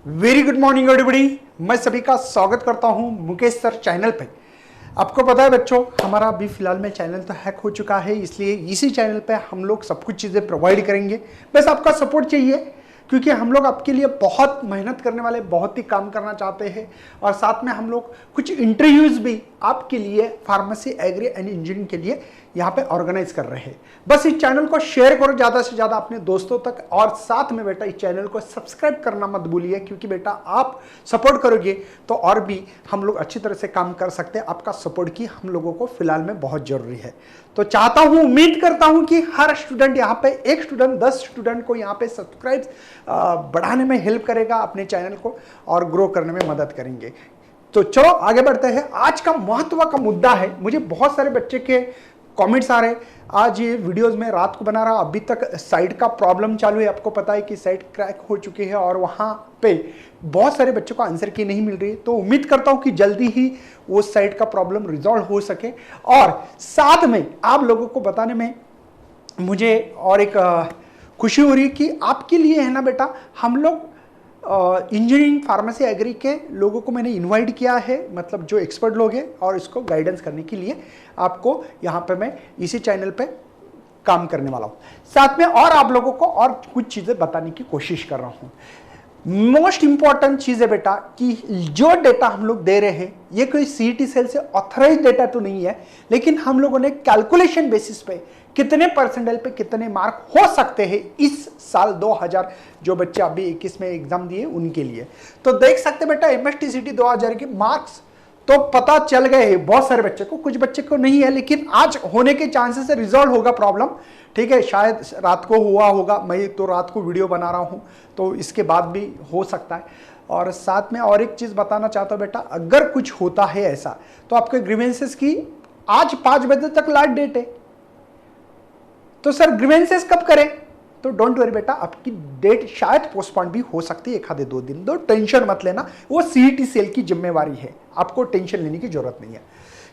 Very good morning everybody. मैं सभी का स्वागत करता हूं मुकेश सर चैनल पे। आपको पता है बच्चों, हमारा अभी फिलहाल में चैनल तो हैक हो चुका है, इसलिए इसी चैनल पे हम लोग सब कुछ चीज़ें प्रोवाइड करेंगे। बस आपका सपोर्ट चाहिए, क्योंकि हम लोग आपके लिए बहुत मेहनत करने वाले, बहुत ही काम करना चाहते हैं। और साथ में हम लोग कुछ इंटरव्यूज़ भी आपके लिए फार्मेसी, एग्री एंड इंजीनियरिंग के लिए यहाँ पे ऑर्गेनाइज कर रहे हैं। बस इस चैनल को शेयर करो ज़्यादा से ज़्यादा अपने दोस्तों तक, और साथ में बेटा इस चैनल को सब्सक्राइब करना मत भूलिए, क्योंकि बेटा आप सपोर्ट करोगे तो और भी हम लोग अच्छी तरह से काम कर सकते हैं। आपका सपोर्ट की हम लोगों को फिलहाल में बहुत जरूरी है। तो चाहता हूँ, उम्मीद करता हूँ कि हर स्टूडेंट यहाँ पे, एक स्टूडेंट 10 स्टूडेंट को यहाँ पे सब्सक्राइब बढ़ाने में हेल्प करेगा, अपने चैनल को और ग्रो करने में मदद करेंगे। तो चलो आगे बढ़ते हैं। आज का महत्व का मुद्दा है, मुझे बहुत सारे बच्चे के कमेंट्स आ रहे हैं। आज ये वीडियोस में रात को बना रहा, अभी तक साइट का प्रॉब्लम चालू है। आपको पता है कि साइट क्रैक हो चुकी है और वहाँ पे बहुत सारे बच्चों को आंसर की नहीं मिल रही है। तो उम्मीद करता हूँ कि जल्दी ही वो साइट का प्रॉब्लम रिजॉल्व हो सके। और साथ में आप लोगों को बताने में मुझे और एक खुशी हो रही है कि आपके लिए है ना बेटा, हम लोग इंजीनियरिंग, फार्मेसी, एग्री के लोगों को मैंने इनवाइट किया है, मतलब जो एक्सपर्ट लोग हैं, और इसको गाइडेंस करने के लिए आपको यहाँ पे मैं इसी चैनल पे काम करने वाला हूँ। साथ में और आप लोगों को और कुछ चीज़ें बताने की कोशिश कर रहा हूँ। मोस्ट इंपॉर्टेंट चीज़ है बेटा कि जो डेटा हम लोग दे रहे हैं, ये कोई सीईटी सेल से ऑथराइज डेटा तो नहीं है, लेकिन हम लोगों ने कैलकुलेशन बेसिस पे कितने परसेंटाइल पे कितने मार्क हो सकते हैं इस साल 2000 जो बच्चे अभी 21 में एग्जाम दिए उनके लिए। तो देख सकते बेटा, एमएसटीसीटी 2000 के मार्क्स तो पता चल गए हैं बहुत सारे बच्चे को, कुछ बच्चे को नहीं है, लेकिन आज होने के चांसेस है, रिजॉल्व होगा प्रॉब्लम। ठीक है, शायद रात को हुआ होगा, मैं तो रात को वीडियो बना रहा हूँ, तो इसके बाद भी हो सकता है। और साथ में और एक चीज़ बताना चाहता हूँ बेटा, अगर कुछ होता है ऐसा तो आपके ग्रीवेंसेस की आज 5 बजे तक लास्ट डेट है। तो सर ग्रीवेंसेस कब करें? तो डोंट वरी बेटा, आपकी डेट शायद पोस्टपोन भी हो सकती है, एक आधे 2 दिन। तो टेंशन मत लेना, वो सीईटी सेल की जिम्मेवारी है, आपको टेंशन लेने की जरूरत नहीं है।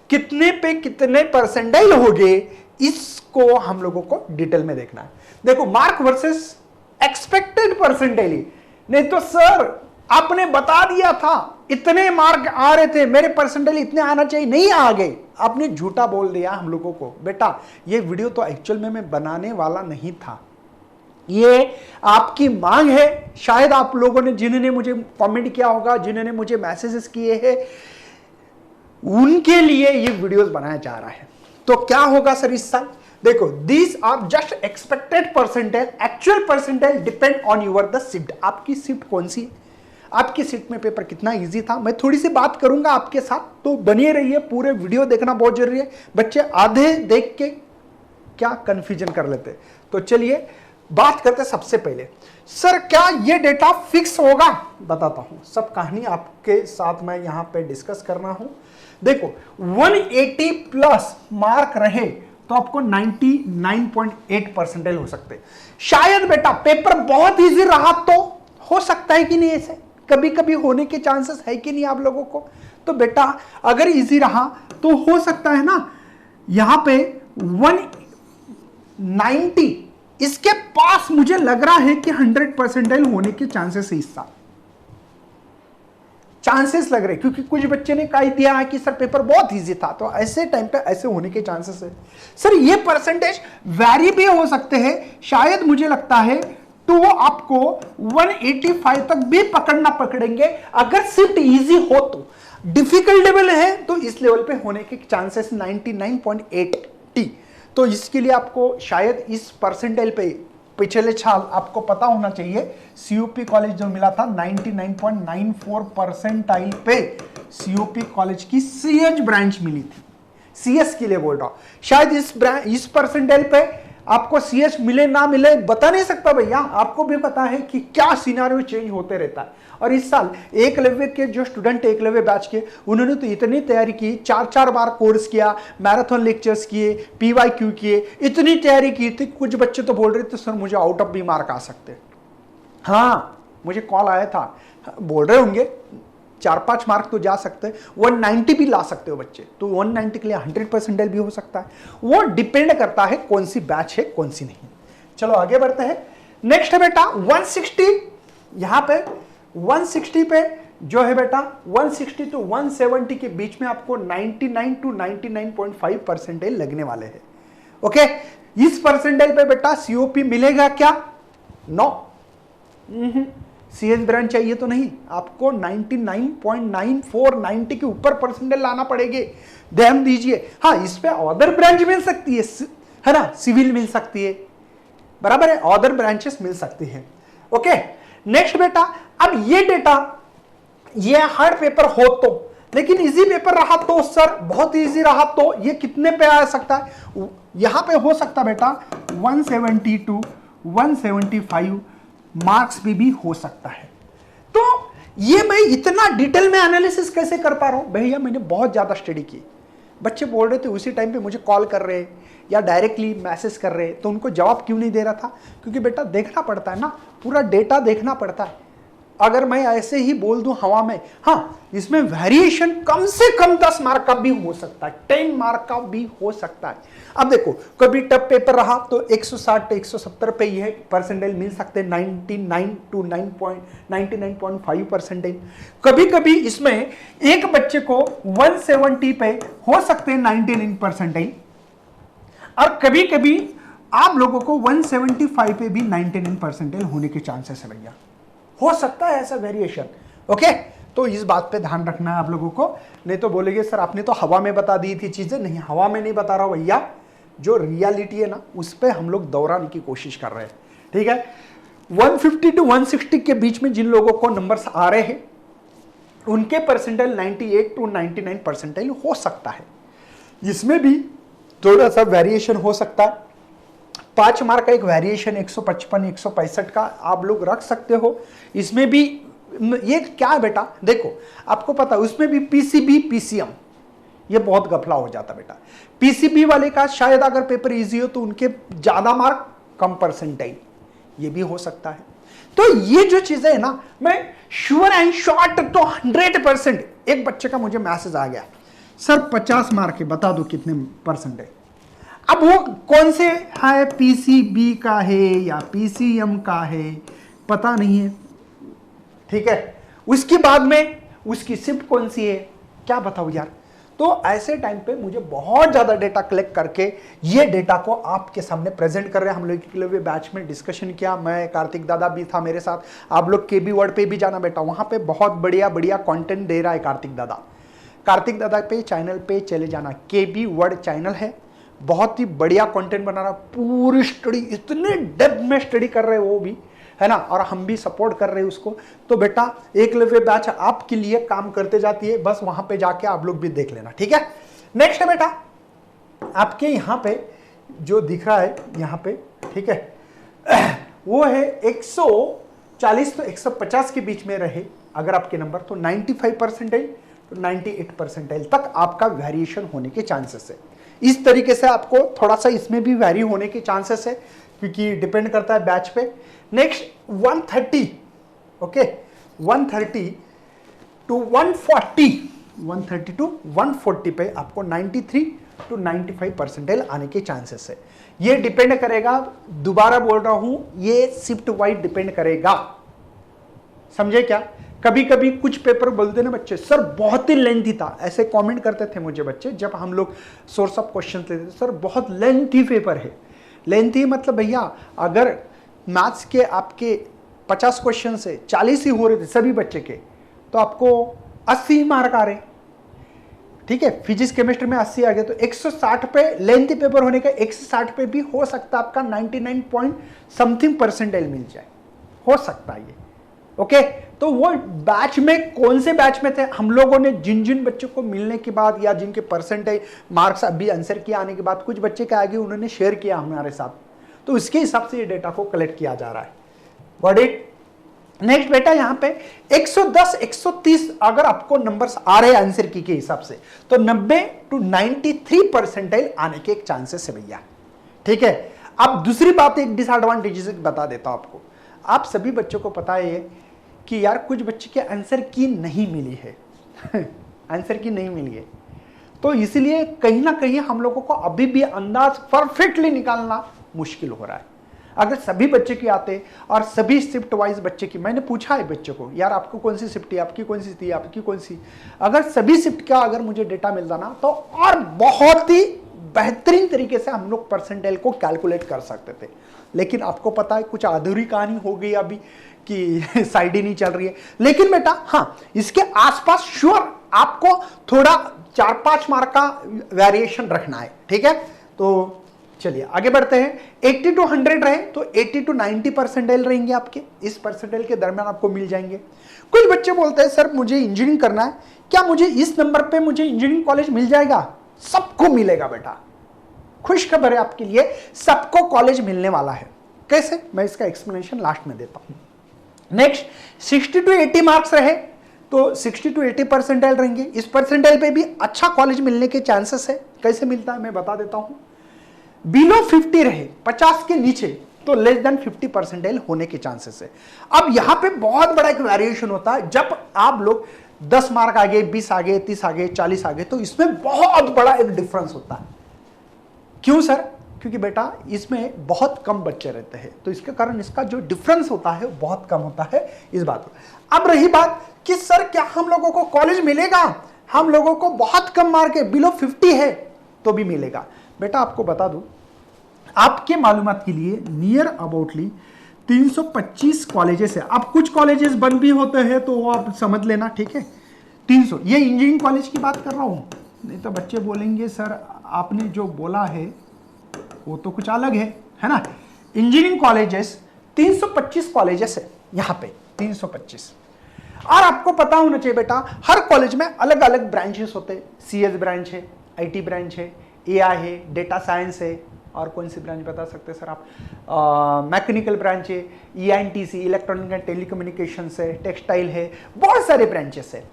कितने पे कितने परसेंटाइल हो गए, इसको हम लोगों को डिटेल में देखना है। देखो, मार्क वर्सेस एक्सपेक्टेड परसेंटाइल। नहीं तो सर आपने बता दिया था इतने मार्क आ रहे थे, मेरे परसेंटाइल इतने आना चाहिए, नहीं आ गए, आपने झूठा बोल दिया हम लोगों को। बेटा ये वीडियो तो एक्चुअल में मैं बनाने वाला नहीं था, ये आपकी मांग है। शायद आप लोगों ने, जिन्होंने मुझे कमेंट किया होगा, जिन्होंने मुझे मैसेजेस किए हैं, उनके लिए ये वीडियोस बनाया जा रहा है। तो क्या होगा सर इस साल? देखो, these are just expected percentile, actual percentile depend on your the shift. आपकी शिफ्ट कौन सी है, आपकी शिफ्ट में पेपर कितना इजी था, मैं थोड़ी सी बात करूंगा आपके साथ, तो बनिए रहिए, पूरे वीडियो देखना बहुत जरूरी है। बच्चे आधे देख के क्या कंफ्यूजन कर लेते। तो चलिए बात करते सबसे पहले, सर क्या ये डेटा फिक्स होगा? बताता हूं, सब कहानी आपके साथ मैं यहां पे डिस्कस करना हूं। देखो 180 प्लस मार्क रहे तो आपको 99.8 परसेंटाइल हो सकते। शायद बेटा पेपर बहुत इजी रहा तो हो सकता है कि नहीं, ऐसे कभी कभी होने के चांसेस है कि नहीं आप लोगों को। तो बेटा अगर इजी रहा तो हो सकता है ना, यहां पे 190 इसके पास मुझे लग रहा है कि 100 परसेंटाइल होने के चांसेस है इस साल, चांसेस लग रहे, क्योंकि कुछ बच्चे ने कह दिया है कि सर पेपर बहुत इजी था, तो ऐसे टाइम पे ऐसे होने के चांसेस है। सर ये परसेंटेज वैरी भी हो सकते हैं, शायद मुझे लगता है तो वो आपको 185 तक भी पकड़ेंगे अगर शिफ्ट इजी हो तो। डिफिकल्ट लेवल है तो इस लेवल पे होने के चांसेस 99.80। तो इसके लिए आपको शायद इस परसेंटाइल पे पिछले साल आपको पता होना चाहिए, सीयूपी कॉलेज जो मिला था 99.94 परसेंटाइल पे सीयूपी कॉलेज की सीएच ब्रांच मिली थी। सीएस के लिए बोल रहा हूं, शायद इस परसेंटाइल पे आपको सीएच मिले ना मिले बता नहीं सकता भैया, आपको भी पता है कि क्या सिनारियो चेंज होते रहता है। और इस साल एकलव्य के जो स्टूडेंट, एकलव्य बैच के, उन्होंने तो इतनी तैयारी की, 4-4 बार कोर्स किया, मैराथन लेक्चर्स किए, पीवाईक्यू किए, इतनी तैयारी की थी। कुछ बच्चे तो बोल रहे थे सर मुझे आउट ऑफ भी मार्क आ सकते। हाँ मुझे कॉल आया था, बोल रहे होंगे 4-5 मार्क तो जा सकते हैं, 190 भी ला सकते हो बच्चे, तो 190 के लिए 100 परसेंटाइल भी हो सकता है। वो डिपेंड करता है कौन सी बैच है कौन सी नहीं। चलो आगे बढ़ते हैं। नेक्स्ट है बेटा 160, यहां पे 160 पे जो है बेटा 160 to 170 के बीच में आपको 99 to 99.5 परसेंटाइल लगने वाले हैं। ओके, इस परसेंटाइल पे बेटा सीओपी मिलेगा क्या? नो, सीएस ब्रांच चाहिए तो नहीं, आपको 99.94 90 के ऊपर परसेंटाइल लाना पड़ेगी। ध्यान दीजिए, हाँ इस पे अदर ब्रांच मिल सकती है ना, सिविल मिल सकती है, बराबर है, अदर ब्रांचेस मिल सकती है। ओके, नेक्स्ट बेटा, अब ये डेटा ये हार्ड पेपर हो तो, लेकिन इजी पेपर रहा तो सर, बहुत इजी रहा तो ये कितने पे आ सकता है? यहां पे हो सकता बेटा 170 to 175 मार्क्स भी हो सकता है। तो ये मैं इतना डिटेल में एनालिसिस कैसे कर पा रहा हूं? भैया मैंने बहुत ज्यादा स्टडी की। बच्चे बोल रहे थे उसी टाइम पे मुझे कॉल कर रहे या डायरेक्टली मैसेज कर रहे, तो उनको जवाब क्यों नहीं दे रहा था? क्योंकि बेटा देखना पड़ता है ना, पूरा डेटा देखना पड़ता है। अगर मैं ऐसे ही बोल दूं हवा में, हाँ इसमें वेरिएशन कम से कम 10 मार्क का भी हो सकता है, 10 मार्क का भी हो सकता है। अब देखो, कभी टफ पेपर रहा तो 160 से 170 पे ये परसेंटाइल मिल सकते हैं, 99 to 99.5 परसेंटाइल। कभी कभी इसमें एक बच्चे को 170 पे हो सकते हैं 99 परसेंटाइल, और कभी कभी आप लोगों को 175 पे भी 99 परसेंटाइल होने के चांसेस है भैया, हो सकता है ऐसा वेरिएशन। ओके, तो इस बात पे ध्यान रखना है आप लोगों को, नहीं तो बोलेंगे सर आपने तो हवा में बता दी थी चीजें। नहीं, हवा में नहीं बता रहा हूं भैया, जो रियलिटी है ना उस पे हम लोग दोहराने की कोशिश कर रहे हैं। ठीक है, 150 to 160 के बीच में जिन लोगों को नंबर्स आ रहे हैं उनके परसेंटाइल 98 to 99 परसेंटाइल हो सकता है। इसमें भी थोड़ा सा वेरिएशन हो सकता है, 5 मार्क का एक वेरिएशन 155 165 का आप लोग रख सकते हो। इसमें भी ये क्या है बेटा, देखो आपको पता है उसमें भी पीसीबी पीसीएम ये बहुत गफला हो जाता बेटा। पीसीबी वाले का शायद अगर पेपर इजी हो तो उनके ज्यादा मार्क कम परसेंटाइल, ये भी हो सकता है। तो ये जो चीजें है ना, मैं श्योर एंड शॉर्ट तो 100%। एक बच्चे का मुझे मैसेज आ गया, सर 50 मार्क है, बता दो कितने परसेंट है। अब वो कौन से है, पीसीबी का है या पीसीएम का है, पता नहीं है। ठीक है, उसके बाद में उसकी शिफ्ट कौन सी है, क्या बताऊं यार। तो ऐसे टाइम पे मुझे बहुत ज्यादा डेटा कलेक्ट करके ये डेटा को आपके सामने प्रेजेंट कर रहे हैं। हम लोग के लिए बैच में डिस्कशन किया, मैं कार्तिक दादा भी था मेरे साथ। आप लोग केबी वर्ड पे भी जाना बेटा, वहां पे बहुत बढ़िया बढ़िया कंटेंट दे रहा है कार्तिक दादा। कार्तिक दादा पे चैनल पे चले जाना, केबी वर्ड चैनल है, बहुत ही बढ़िया कंटेंट बना रहा, पूरी स्टडी इतने डेप्थ में स्टडी कर रहे हैं वो भी, है ना, और हम भी सपोर्ट कर रहे हैं उसको। तो बेटा एकलव्य बैच आपके लिए काम करते जाती है, बस वहां पे जाके आप लोग भी देख लेना। ठीक है, नेक्स्ट है बेटा आपके यहाँ पे जो दिख रहा है यहाँ पे, ठीक है, वो है 140 तो 150 के बीच में रहे अगर आपके नंबर, तो 95 परसेंटाइल तो 98 परसेंटाइल तक आपका वेरिएशन होने के चांसेस है। इस तरीके से आपको थोड़ा सा इसमें भी वेरी होने के चांसेस है, क्योंकि डिपेंड करता है बैच पे। नेक्स्ट 130, ओके, 130 to 140, 130 to 140 पे आपको 93 to 95 परसेंटाइल आने के चांसेस है। ये डिपेंड करेगा, दोबारा बोल रहा हूं, ये शिफ्ट वाइज डिपेंड करेगा, समझे क्या। कभी कभी कुछ पेपर बोलते ना बच्चे, सर बहुत ही लेंथी था, ऐसे कमेंट करते थे मुझे बच्चे जब हम लोग सोर्स ऑफ क्वेश्चन लेते थे, सर बहुत लेंथी पेपर है। लेंथी मतलब भैया अगर मैथ्स के आपके 50 क्वेश्चन से 40 ही हो रहे थे सभी बच्चे के, तो आपको 80 मार्क आ रहे। ठीक है, फिजिक्स केमिस्ट्री में 80 आ गए, तो 160 पे लेंथी पेपर होने का 160 पे भी हो सकता है आपका 99 पॉइंट समथिंग परसेंटाइल मिल जाए, हो सकता है ये। ओके, तो वो बैच में कौन से बैच में थे हम लोगों ने, जिन जिन बच्चों को मिलने के बाद या जिनके परसेंटेज मार्क्स अभी आंसर किया आने के बाद कुछ बच्चे के आगे उन्होंने शेयर किया हमारे साथ, तो उसके हिसाब से ये डेटा को कलेक्ट किया जा रहा है। Got it. नेक्स्ट बेटा यहाँ पे 110 130 अगर आपको नंबर्स आ रहे हैं आंसर की के हिसाब से, तो 90 to 93 परसेंटाइल आने के एक चांसेस है भैया। ठीक है, अब दूसरी बात एक डिसएडवांटेजेस बता देता हूं आपको। आप सभी बच्चों को पता है कि यार कुछ बच्चे के आंसर की नहीं मिली है आंसर की नहीं मिली है, तो इसलिए कहीं ना कहीं हम लोगों को अभी भी अंदाज परफेक्टली निकालना मुश्किल हो रहा है। अगर सभी बच्चे की आते और सभी शिफ्ट वाइज बच्चे की, मैंने पूछा है बच्चे को यार आपको कौन सी शिफ्ट है, आपकी कौन सी थी, आपकी कौन सी, अगर सभी शिफ्ट का अगर मुझे डेटा मिलता ना तो और बहुत ही बेहतरीन तरीके से हम लोग परसेंटाइल को कैलकुलेट कर सकते थे। लेकिन आपको पता है कुछ अधूरी कहानी हो गई अभी कि साइड ही नहीं चल रही है। लेकिन बेटा हाँ, इसके आसपास श्योर आपको थोड़ा 4-5 मार्क का वेरिएशन रखना है, ठीक है। तो चलिए आगे बढ़ते हैं। 80 to 100 रहे तो 80 to 90 परसेंटाइल रहेंगे आपके, इस परसेंटाइल के दरमियान आपको मिल जाएंगे। कुछ बच्चे बोलते हैं सर मुझे इंजीनियरिंग करना है, क्या मुझे इस नंबर पे मुझे इंजीनियरिंग कॉलेज मिल जाएगा? सबको मिलेगा बेटा, खुश खबर है आपके लिए, सबको कॉलेज मिलने वाला है। कैसे, मैं इसका एक्सप्लेनेशन लास्ट में देता हूं। नेक्स्ट 60 to 80 मार्क्स रहे तो 60 to 80 परसेंटाइल रहेंगे, इस परसेंटाइल पे भी अच्छा कॉलेज मिलने के चांसेस है। कैसे मिलता है मैं बता देता हूं। बिलो 50 रहे, 50 के नीचे तो लेस देन 50 परसेंटाइल होने के चांसेस है। अब यहां पे बहुत बड़ा एक वेरिएशन होता है, जब आप लोग 10 मार्क आगे, 20 आगे, 30 आगे, 40 आगे, तो इसमें बहुत बड़ा एक डिफरेंस होता है। क्यों सर? क्योंकि बेटा इसमें बहुत कम बच्चे रहते हैं, तो इसके कारण इसका जो डिफरेंस होता है बहुत कम होता है, इस बात को। अब रही बात कि सर क्या हम लोगों को कॉलेज मिलेगा? हम लोगों को बहुत कम मार्क है, बिलो 50 है तो भी मिलेगा। बेटा आपको बता दूं, आपके मालूमात के लिए नियर अबाउटली 325 कॉलेजेस है। अब कुछ कॉलेजेस बंद भी होते हैं तो वो आप समझ लेना, ठीक है। 300, ये इंजीनियरिंग कॉलेज की बात कर रहा हूं, नहीं तो बच्चे बोलेंगे सर आपने जो बोला है वो तो कुछ अलग है ना। इंजीनियरिंग कॉलेजेस 325 कॉलेजेस है यहाँ पे, 325। और आपको पता होना चाहिए बेटा हर कॉलेज में अलग अलग ब्रांचेस होते हैं। CS ब्रांच है, IT ब्रांच है, AI है, डेटा साइंस है, और कौन सी ब्रांच बता सकते हैं सर आप? मैकेनिकल ब्रांच है, ENTC इलेक्ट्रॉनिक एंड टेलीकम्युनिकेशन है, टेक्सटाइल है, बहुत सारे ब्रांचेस है।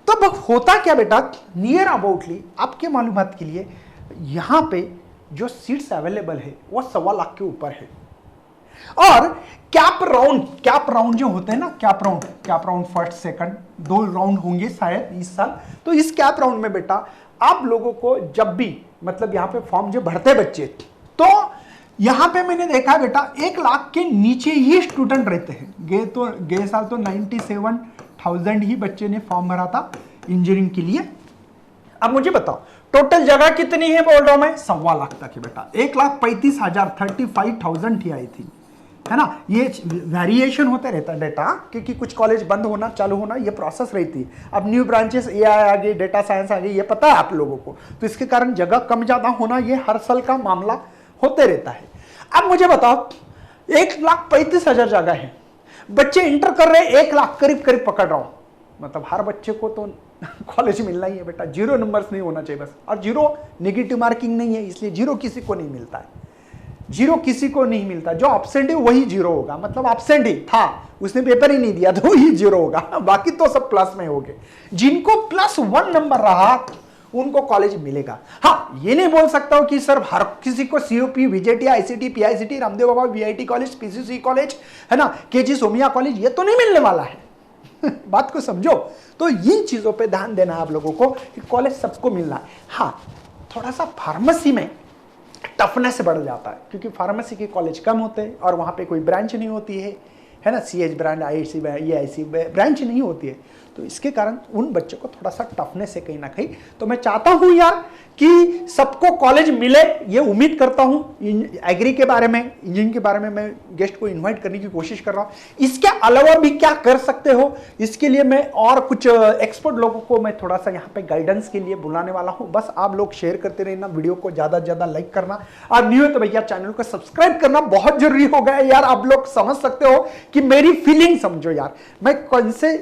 तो होता क्या बेटा, नियर अबाउटली आपके मालूमात के लिए यहाँ पे जो सीट्स अवेलेबल है वो 1.25 लाख के ऊपर है। और कैप राउंड जो होते हैं ना, cap round first second 2 round होंगे शायद इस साल। तो इस कैप राउंड में बेटा आप लोगों को जब भी मतलब यहाँ पे फॉर्म जो भरते बच्चे, तो यहां पे मैंने देखा बेटा 1 लाख के नीचे ही स्टूडेंट रहते हैं। गए साल तो 97,000 ही बच्चे ने फॉर्म भरा था इंजीनियरिंग के लिए। अब मुझे बताओ टोटल जगह कितनी है बोल रहा हूं मैं? 1.25 लाख तक है बेटा। 1,35,000 35,000 ही आई थी, है ना। ये वेरिएशन होता रहता है डेटा, क्योंकि कुछ कॉलेज बंद होना चालू होना ये प्रोसेस रहती है। अब न्यू ब्रांचेस AI आ गई, डेटा साइंस आ गई, ये पता है आप लोगों को, तो इसके कारण जगह कम ज्यादा होना ये हर साल का मामला होते रहता है। अब मुझे बताओ 1,35,000 जगह है, बच्चे इंटर कर रहे हैं 1 लाख करीब पकड़ रहा हूं, मतलब हर बच्चे को तो कॉलेज मिलना ही है बेटा। 0 नंबर्स नहीं होना चाहिए बस, और 0 नेगेटिव मार्किंग नहीं है, इसलिए 0 किसी को नहीं मिलता है। 0 किसी को नहीं मिलता, जो एब्सेंट है वही 0 होगा, मतलब एब्सेंट ही था, उसने पेपर ही नहीं दिया तो ही 0 होगा, बाकी तो सब प्लस में हो गए। जिनको +1 नंबर रहा उनको कॉलेज मिलेगा। हाँ, ये नहीं बोल सकता हूं कि सर हर किसी को COP, VJT, ICT, PICT, Ramdev Baba VIT college, PCC college, है ना, KG सोमिया कॉलेज, ये तो नहीं मिलने वाला है। बात को समझो। तो इन चीजों पे ध्यान देना है आप लोगों को कि कॉलेज सबको मिलना है। हाँ, थोड़ा सा फार्मेसी में टफनेस बढ़ जाता है, क्योंकि फार्मेसी के कॉलेज कम होते हैं और वहाँ पे कोई ब्रांच नहीं होती है ना, CH branch, IIC, EIC branch नहीं होती है, तो इसके कारण उन बच्चों को थोड़ा सा टफनेस है कहीं ना कहीं। तो मैं चाहता हूँ यार कि सबको कॉलेज मिले, ये उम्मीद करता हूँ। एग्री के बारे में, इंजीनियरिंग के बारे में मैं गेस्ट को इन्वाइट करने की कोशिश कर रहा हूँ। इसके अलावा भी क्या कर सकते हो, इसके लिए मैं और कुछ एक्सपर्ट लोगों को मैं थोड़ा सा यहाँ पे गाइडेंस के लिए बुलाने वाला हूँ। बस आप लोग शेयर करते रहना, वीडियो को ज़्यादा से ज़्यादा लाइक करना, और न्यू है तो भैया चैनल को सब्सक्राइब करना बहुत जरूरी हो गया है यार। आप लोग समझ सकते हो कि मेरी फीलिंग समझो यार, मैं कौन से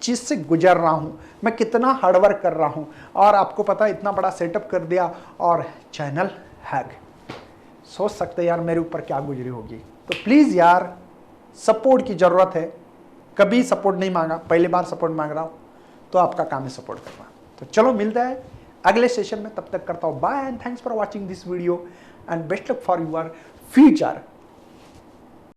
चीज से गुजर रहा हूं, मैं कितना हार्डवर्क कर रहा हूं, और आपको पता है इतना बड़ा सेटअप कर दिया और चैनल हैक। सोच सकते यार मेरे ऊपर क्या गुजरी होगी। तो प्लीज यार सपोर्ट की जरूरत है, कभी सपोर्ट नहीं मांगा, पहली बार सपोर्ट मांग रहा हूं, तो आपका काम है सपोर्ट करना। तो चलो मिलता है अगले सेशन में, तब तक करता हूं bye and thanks for watching this video and best luck for your future.